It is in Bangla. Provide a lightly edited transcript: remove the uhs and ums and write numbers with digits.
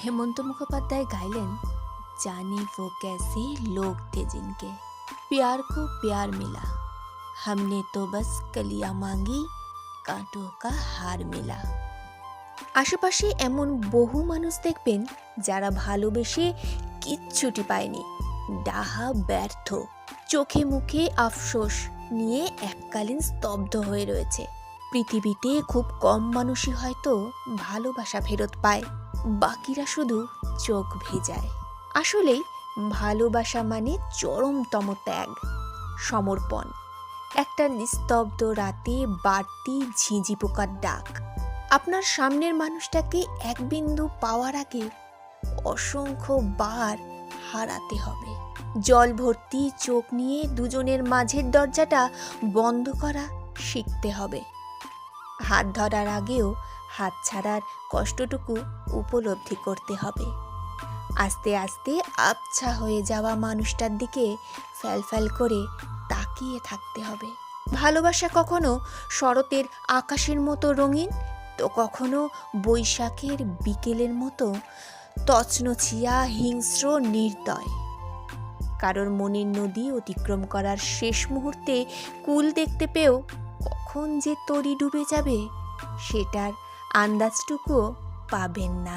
हेमंत मुखोपाध्याय गाइलेन, जाने वो कैसे लोग थे जिनके प्यार को प्यार मिला, हमने तो बस कलियां मांगी, कांटों का हार मिला। আশেপাশে এমন বহু মানুষ দেখবেন যারা ভালোবেসে কিচ্ছুটি পায়নি, ডাহা ব্যর্থ, চোখে মুখে আফসোস নিয়ে এককালীন স্তব্ধ হয়ে রয়েছে। পৃথিবীতে খুব কম মানুষই হয়তো ভালোবাসা ফেরত পায়, বাকিরা শুধু চোখ ভেজায়। আসলেই ভালোবাসা মানে চরমতম ত্যাগ, সমর্পণ, একটা নিস্তব্ধ রাতে বাড়তি ঝিঁঝি পোকার ডাক। আপনার সামনের মানুষটাকে এক বিন্দু পাওয়ার আগে অসংখ্য বার হারাতে হবে। জল ভর্তি চোখ নিয়ে দুজনের মাঝের দরজাটা বন্ধ করা শিখতে হবে। হাত ধরার আগেও হাত ছাড়ার কষ্টটুকু উপলব্ধি করতে হবে। আস্তে আস্তে আবছা হয়ে যাওয়া মানুষটার দিকে ফ্যালফ্যাল করে তাকিয়ে থাকতে হবে। ভালোবাসা কখনো শরতের আকাশের মতো রঙিন, তো কখনো বৈশাখের বিকেলের মতো তছনছিয়া হিংস্র নির্দয়। কারোর মনের নদী অতিক্রম করার শেষ মুহূর্তে কুল দেখতে পেয়েও কখন যে তরি ডুবে যাবে সেটার আন্দাজটুকুও পাবেন না।